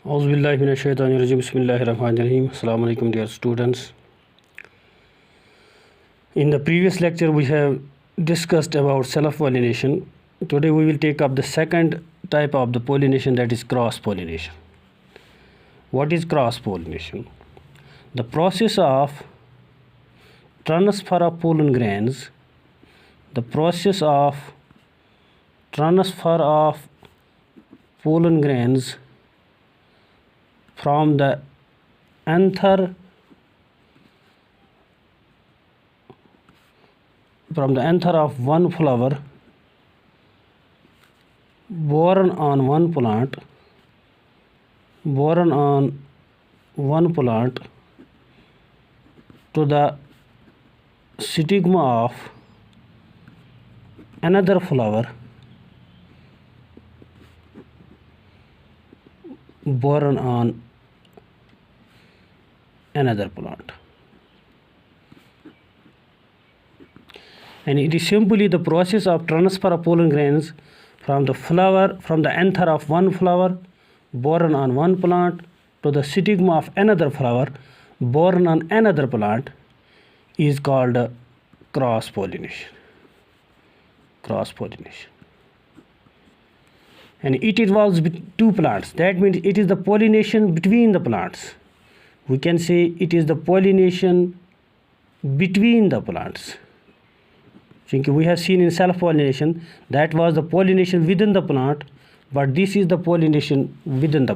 Auzubillahiminash-shaytanir-rajim. Bismillahir-rahmanir-rahim. Assalamu alaikum, dear students. In the previous lecture, we have discussed about self-pollination. Today, we will take up the second type of the pollination, that is cross-pollination. What is cross-pollination? The process of transfer of pollen grains. The process of transfer of pollen grains from the anther of one flower born on one plant to the stigma of another flower born on another plant. And it is simply the process of transfer of pollen grains from the anther of one flower born on one plant to the stigma of another flower born on another plant is called cross pollination. And it involves two plants. That means it is the pollination between the plants. We can say it is the pollination between the plants. We have seen in self-pollination that was the pollination within the plant, but this is the pollination between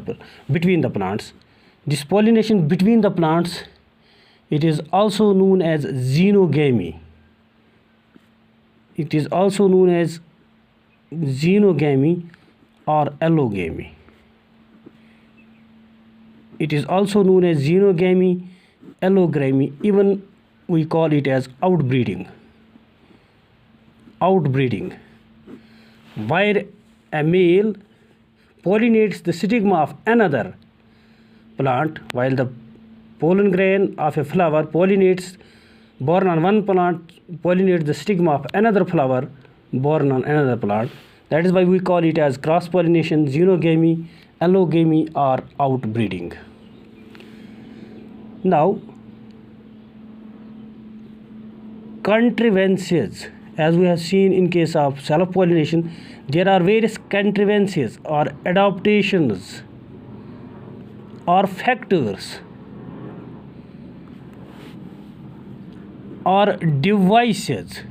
the plants. This pollination between the plants, it is also known as xenogamy. It is also known as xenogamy or allogamy. It is also known as xenogamy, allogamy, even we call it as outbreeding, where a male pollinates the stigma of another plant, while the pollen grain of a flower born on one plant pollinates the stigma of another flower born on another plant. That is why we call it as cross-pollination, xenogamy, allogamy, or outbreeding. Now, contrivances. As we have seen in case of self-pollination, there are various contrivances or adaptations or factors or devices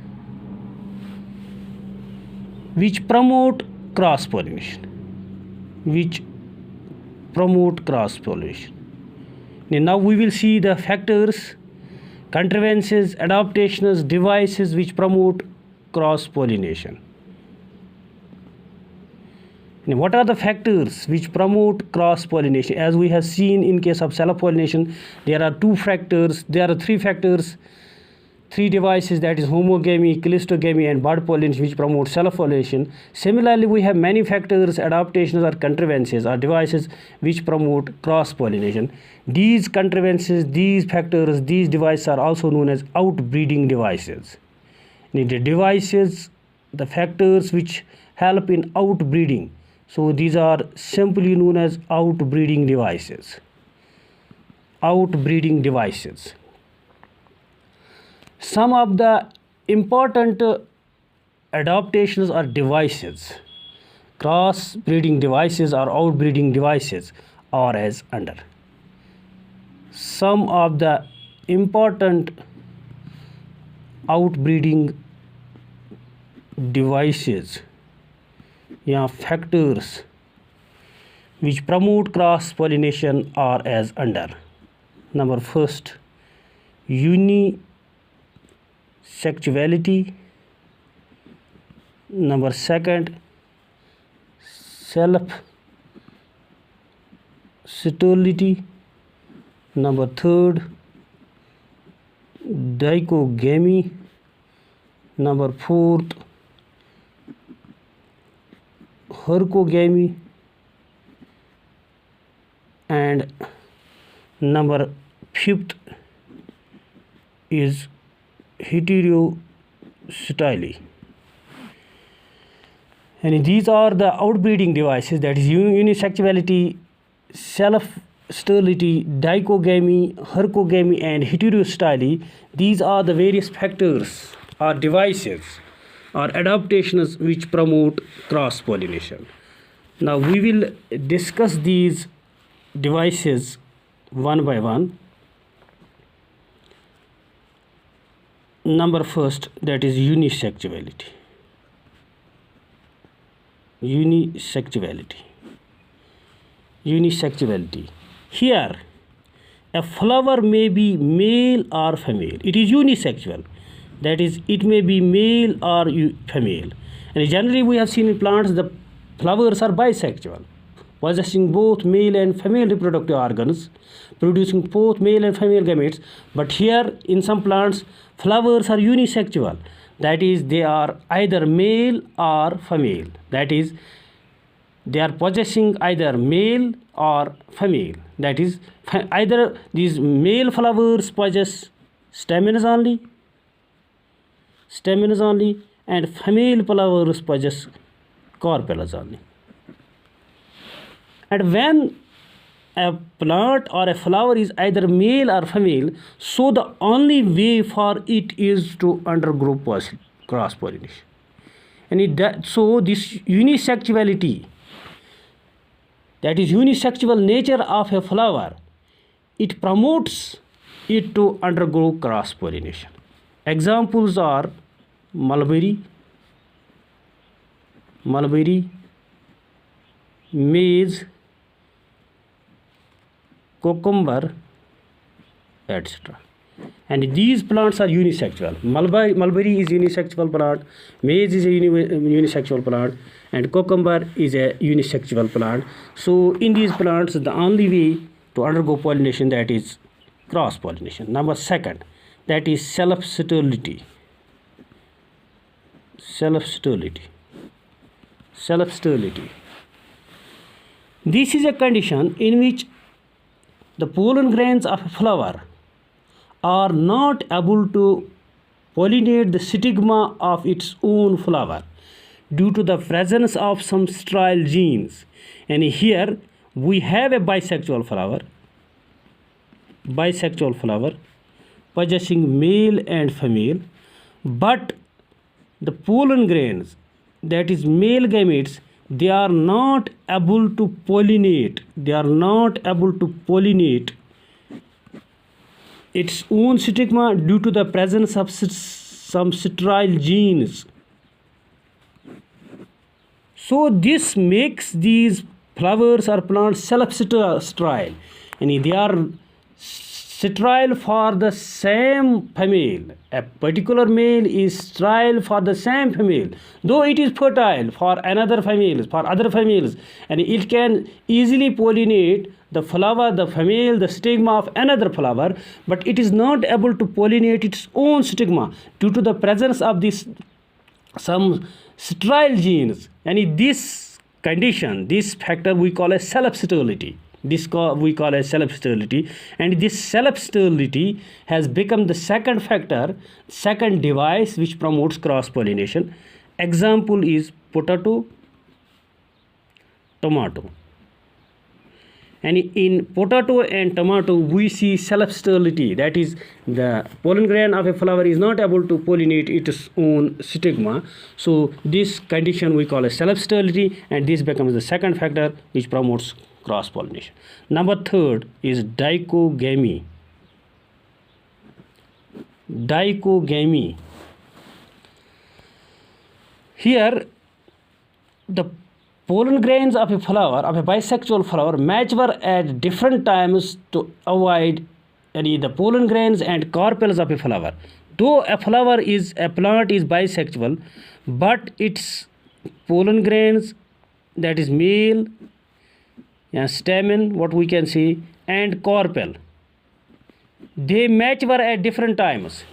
which promote cross-pollination. Now we will see the factors, contrivances, adaptations, devices which promote cross-pollination. What are the factors which promote cross-pollination? As we have seen in case of self-pollination, there are three factors, three devices, that is homogamy, calistogamy, and bud pollination, which promote self-pollination. Similarly, we have many factors, adaptations, or contrivances or devices which promote cross-pollination. These contrivances, these factors, these devices are also known as outbreeding devices. The factors which help in outbreeding, so these are simply known as outbreeding devices. Some of the important adaptations or devices, cross-breeding devices or outbreeding devices, are as under. Some of the important outbreeding devices, factors which promote cross-pollination are as under. Number first, unisexuality. Number second, self-sterility. Number third, dichogamy. Number fourth, hercogamy. And number fifth is heterostyle. And these are the outbreeding devices, that is unisexuality, self-sterility, dichogamy, hercogamy, and heterostyle. These are the various factors or devices or adaptations which promote cross-pollination. Now we will discuss these devices one by one. Number first, that is unisexuality. Unisexuality. Here, a flower may be male or female. It is unisexual. That is, it may be male or female. And generally, we have seen in plants the flowers are bisexual, possessing both male and female reproductive organs, producing both male and female gametes. But here, in some plants, flowers are unisexual. That is, they are either male or female. That is, they are possessing either male or female. That is, either these male flowers possess stamens only, and female flowers possess carpels only. And when a plant or a flower is either male or female, so the only way for it is to undergo cross pollination. And so this unisexuality, that is unisexual nature of a flower, it promotes it to undergo cross pollination. Examples are mulberry, maize, cucumber, etc. And these plants are unisexual. Mulberry is unisexual plant, maize is a unisexual plant, and cucumber is a unisexual plant. So in these plants, the only way to undergo pollination, that is cross pollination. Number second, that is self-sterility. This is a condition in which the pollen grains of a flower are not able to pollinate the stigma of its own flower due to the presence of some sterile genes. And here we have a bisexual flower possessing male and female, but the pollen grains, that is male gametes, they are not able to pollinate. Its own stigma due to the presence of some sterile genes. So this makes these flowers or plants self-sterile, and they are sterile for the same female. A particular male is sterile for the same female, though it is fertile for other females, and it can easily pollinate the flower, the female, the stigma of another flower, but it is not able to pollinate its own stigma due to the presence of some sterile genes. And this condition, this factor, we call as self-sterility. And this self-sterility has become the second factor, second device which promotes cross-pollination. Example is potato, tomato. And in potato and tomato, we see self-sterility. That is, the pollen grain of a flower is not able to pollinate its own stigma. So this condition we call as self-sterility, and this becomes the second factor which promotes cross-pollination. Number third is dichogamy. Here, the pollen grains of a flower, of a bisexual flower, mature at different times to avoid the pollen grains and carpels of a flower. Though a plant is bisexual, but its pollen grains, that is male, stamen, what we can see, and carpel, they mature at different times.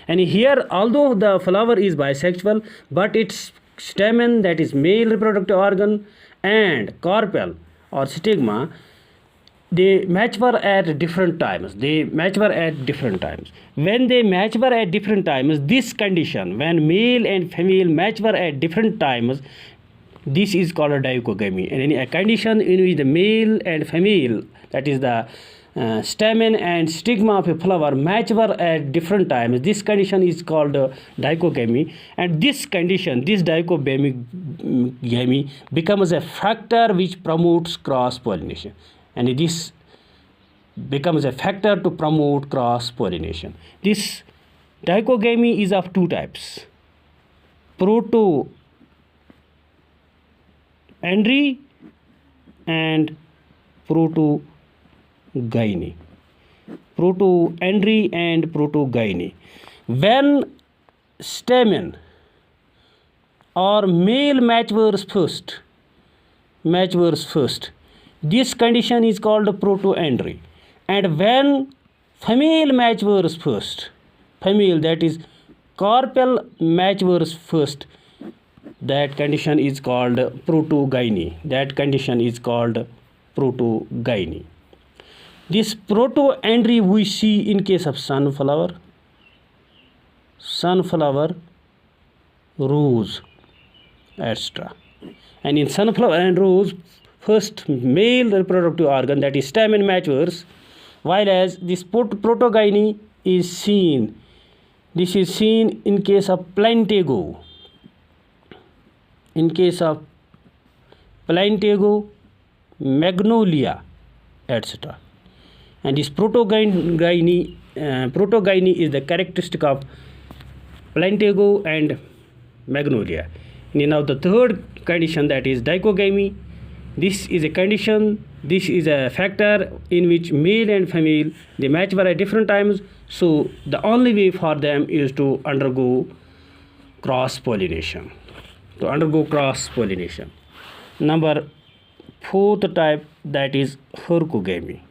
And here, although the flower is bisexual, but its stamen, that is male reproductive organ, and carpel or stigma, they mature at different times. When they mature at different times, this condition, when male and female mature at different times, This is called a dichogamy, and in a condition in which the male and female, that is the stamen and stigma of a flower mature at different times, this condition is called dichogamy. And this condition, this dichogamy becomes a factor which promotes cross pollination, and this becomes a factor to promote cross pollination. This dichogamy is of two types: protoandry and protogyny. Protoandry and protogyny. When stamen or male matures first, this condition is called protoandry. And when female matures first, female, that is carpel matures first, that condition is called protogyny. This protoandry we see in case of sunflower, rose, etc. And in sunflower and rose, first male reproductive organ, that is stamen, matures, while as this protogyny is seen. This is seen in case of plantago. Magnolia, etc. And this protogyny is the characteristic of plantago and magnolia. And now the third condition, that is dichogamy. This is a condition, this is a factor in which male and female, they mature at different times, so the only way for them is to undergo cross pollination. Number fourth type, that is hercogamy.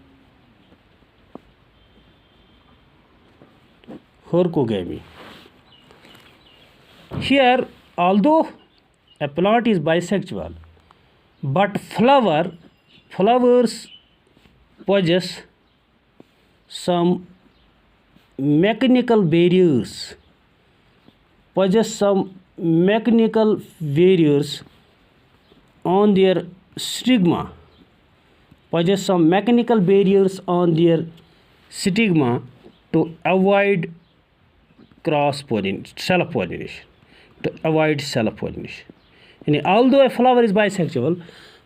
Here, although a plant is bisexual, but flowers possess some mechanical barriers, on their stigma, to avoid self-pollination. And although a flower is bisexual,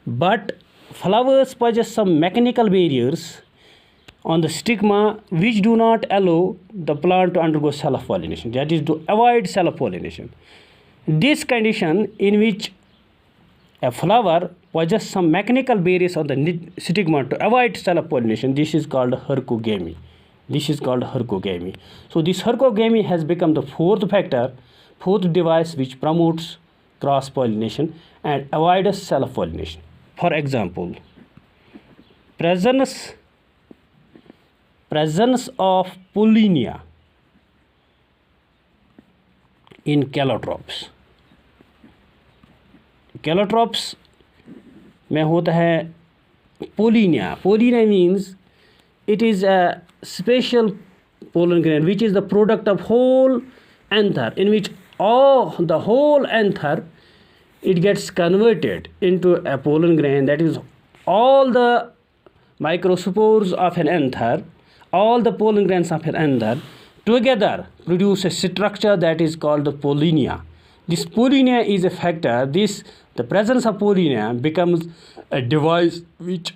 but flowers possess some mechanical barriers on the stigma which do not allow the plant to undergo self-pollination, that is to avoid self-pollination. This condition in which a flower possesses some mechanical barriers on the stigma to avoid self-pollination, this is called hercogamy. So this hercogamy has become the fourth device which promotes cross-pollination and avoids self-pollination. For example, presence of pollinia in calotropes. Calotropes में होता है pollinia. Pollinia means it is a special pollen grain which is the product of whole anther, in which the whole anther, it gets converted into a pollen grain, that is all the microspores of an anther, all the pollen grains of an anther together produce a structure that is called the pollinia. This pollinia is a factor. The presence of pollinia becomes a device which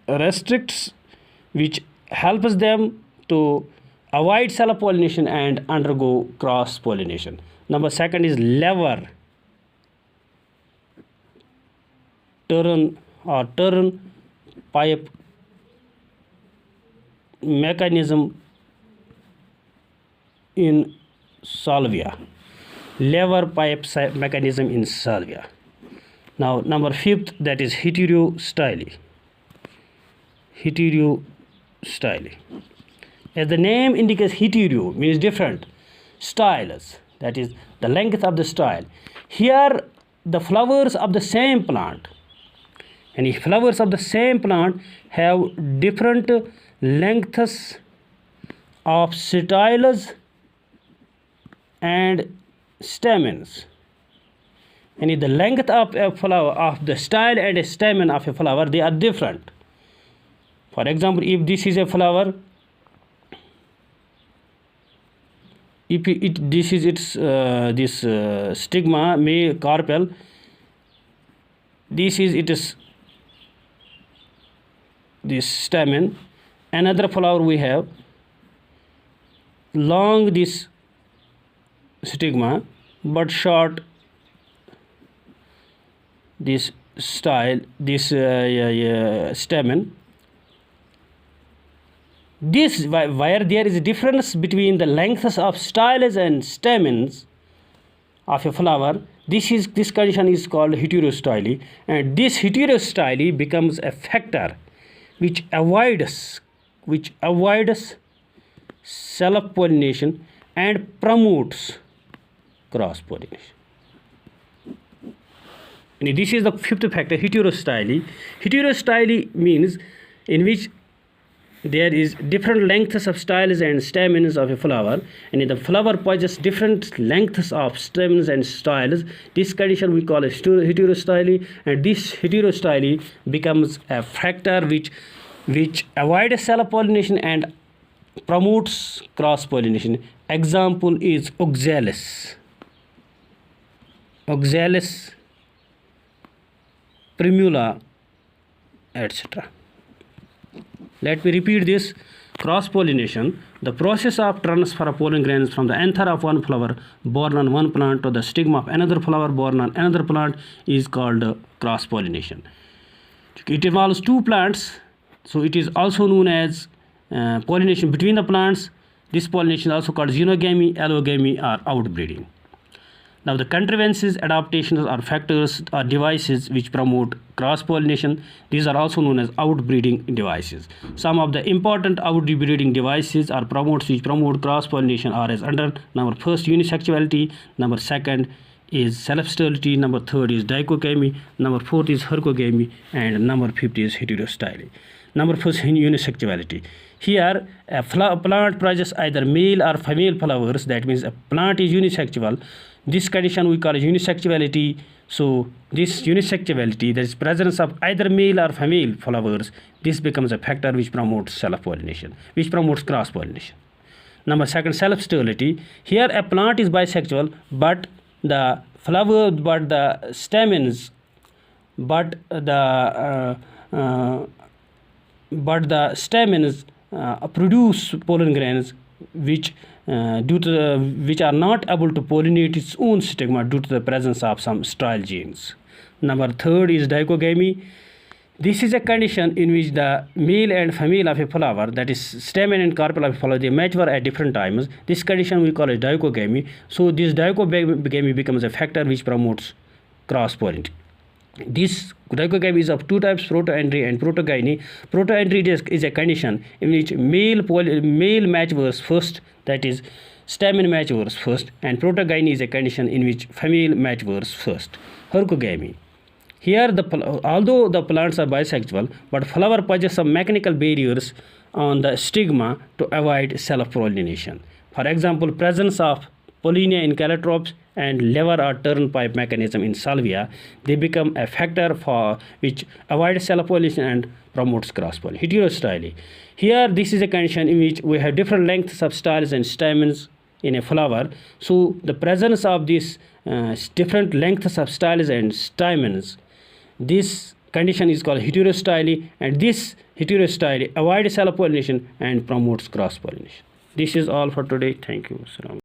restricts, which helps them to avoid self-pollination and undergo cross-pollination. Number second is lever turn pipe mechanism in salvia. Now number fifth, that is heterostyly. As the name indicates, hetero means different. Stylus, that is the length of the style. Here the flowers of the same plant, and flowers of the same plant have different lengths of stylus and stamens. And the length of a flower, of the style and a stamen of a flower, they are different. For example, if this is a flower, if this is its stigma, may carpel, this is its this stamen. Another flower we have long this stigma but short this style, this stamen. This where there is a difference between the lengths of styles and stamens of a flower, this condition is called heterostyly, and this heterostyly becomes a factor which avoids self-pollination and promotes cross-pollination. And this is the fifth factor, heterostyly. Heterostyly means in which there is different lengths of styles and stamens of a flower, and the flower possesses different lengths of stamens and styles. This condition we call heterostyly, and this heterostyly becomes a factor which avoids self-pollination and promotes cross-pollination. Example is oxalis, primula, etc. Let me repeat this. Cross-pollination, the process of transfer of pollen grains from the anther of one flower born on one plant to the stigma of another flower born on another plant, is called cross-pollination. It involves two plants, so it is also known as pollination between the plants. This pollination is also called xenogamy, allogamy, or outbreeding. Now, the contrivances, adaptations, or factors or devices which promote cross-pollination, these are also known as outbreeding devices. Some of the important outbreeding devices or promotes which promote cross-pollination are as under: number first, unisexuality; number second is self-sterility; number third is dichogamy; number fourth is hercogamy; and number fifth is heterostyly. Number first, unisexuality. Here, a plant produces either male or female flowers. That means a plant is unisexual. This condition we call unisexuality. So this unisexuality, there is presence of either male or female flowers, this becomes a factor which promotes self-pollination, which promotes cross-pollination. Number second, self-sterility. Here a plant is bisexual, but the flower, but the stamens, but the stamens produce pollen grains which are not able to pollinate its own stigma due to the presence of some style genes. Number third is dichogamy. This is a condition in which the male and female of a flower, that is stamen and carpel of a flower, they mature at different times. This condition we call it dichogamy. So this dichogamy becomes a factor which promotes cross-pollination. This dichogamy is of two types, protoandry and protogyny. Protoandry is a condition in which male matures first, that is stamen matures first, and protogyny is a condition in which female matures first. Hercogamy. Here, although the plants are bisexual, but flower possesses some mechanical barriers on the stigma to avoid self-pollination. For example, presence of pollinia in calotropes and lever or turnpipe mechanism in salvia, they become a factor for which avoids self-pollination and promotes cross-pollination. Heterostyly. Here, this is a condition in which we have different lengths of styles and stamens in a flower. So the presence of these different lengths of styles and stamens, this condition is called heterostyly, and this heterostyly avoids self-pollination and promotes cross-pollination. This is all for today. Thank you.